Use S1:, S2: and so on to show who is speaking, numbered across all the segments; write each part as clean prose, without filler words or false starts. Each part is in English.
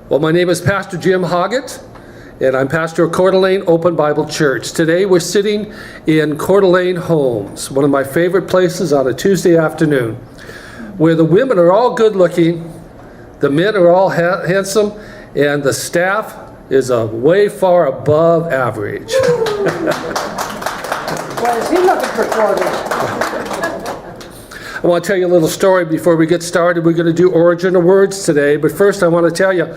S1: Well, my name is Pastor Jim Hoggett, and I'm pastor of Coeur d'Alene Open Bible Church. Today we're sitting in Coeur d'Alene Homes, one of my favorite places on a Tuesday afternoon, where the women are all good looking, the men are all handsome, and the staff is way far above average.
S2: Well, is he looking for quarters?
S1: I want to tell you a little story before we get started. We're going to do origin of words today, but first I want to tell you,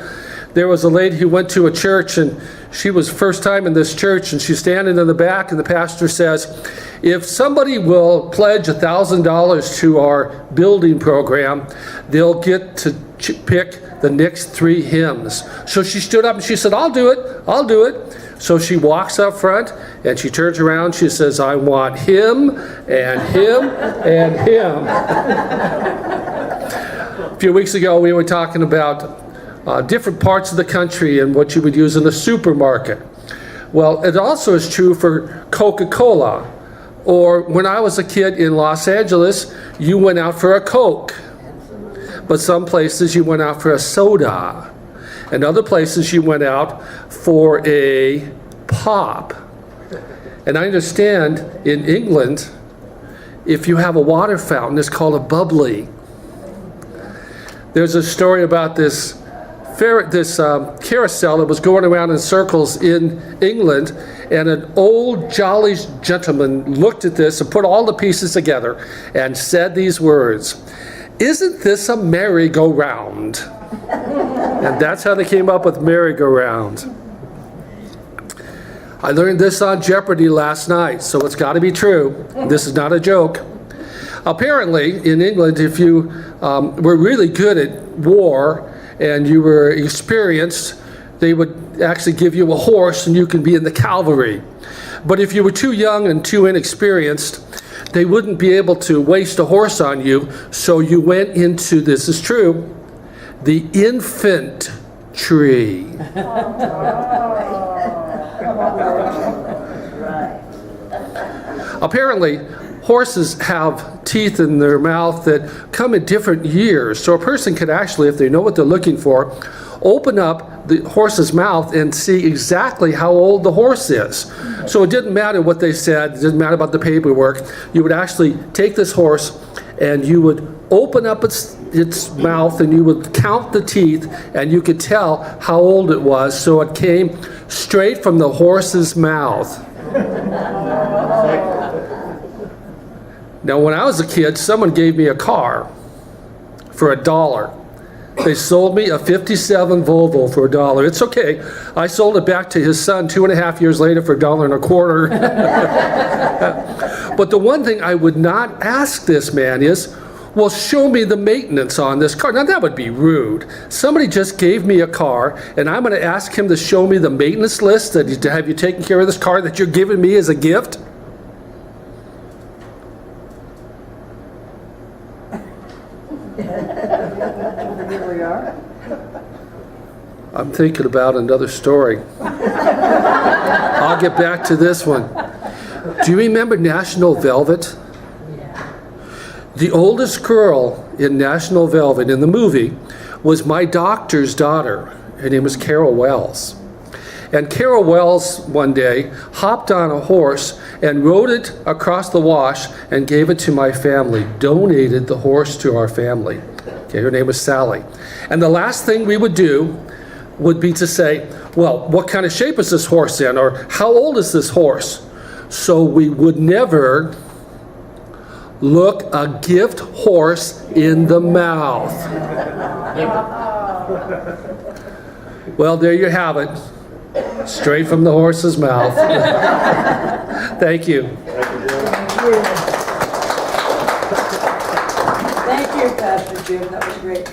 S1: there was a lady who went to a church, and she was first time in this church, and she's standing in the back, and the pastor says, if somebody will pledge $1,000 to our building program, they'll get to pick the next 3 hymns. So she stood up and she said, I'll do it, I'll do it. So she walks up front and she turns around, she says, I want him and him and him. A few weeks ago we were talking about different parts of the country and what you would use in a supermarket. Well, it also is true for Coca-Cola. Or when I was a kid in Los Angeles, you went out for a Coke. But some places you went out for a soda. And other places you went out for a pop. And I understand in England, if you have a water fountain, it's called a bubbly. There's a story about this carousel that was going around in circles in England, and an old jolly gentleman looked at this and put all the pieces together and said these words, "Isn't this a merry-go-round?" And that's how they came up with merry-go-round. I learned this on Jeopardy last night, so it's got to be true. This is not a joke. Apparently, in England, if you were really good at war and you were experienced, they would actually give you a horse and you can be in the cavalry. But if you were too young and too inexperienced, they wouldn't be able to waste a horse on you, so you went into, this is true, the infantry. Apparently, horses have teeth in their mouth that come in different years, so a person can actually, if they know what they're looking for, open up the horse's mouth and see exactly how old the horse is. So it didn't matter what they said, it didn't matter about the paperwork. You would actually take this horse and you would open up its mouth and you would count the teeth and you could tell how old it was, so it came straight from the horse's mouth. Now, when I was a kid, someone gave me a car for $1. They sold me a '57 Volvo for $1. It's okay. I sold it back to his son 2.5 years later for $1.25. But the one thing I would not ask this man is, well, show me the maintenance on this car. Now, that would be rude. Somebody just gave me a car, and I'm going to ask him to show me the maintenance list that have you taken care of this car that you're giving me as a gift?
S2: Here we are.
S1: I'm thinking about another story. I'll get back to this one. Do you remember National Velvet? The oldest girl in National Velvet in the movie was my doctor's daughter. Her name was Carol Wells. And Carol Wells one day hopped on a horse and rode it across the wash and gave it to my family, donated the horse to our family. Okay, her name was Sally. And the last thing we would do would be to say, well, what kind of shape is this horse in? Or how old is this horse? So we would never look a gift horse in the mouth. Well, there you have it. Straight from the horse's mouth. Thank you.
S2: Thank you, Pastor Jim. That was great.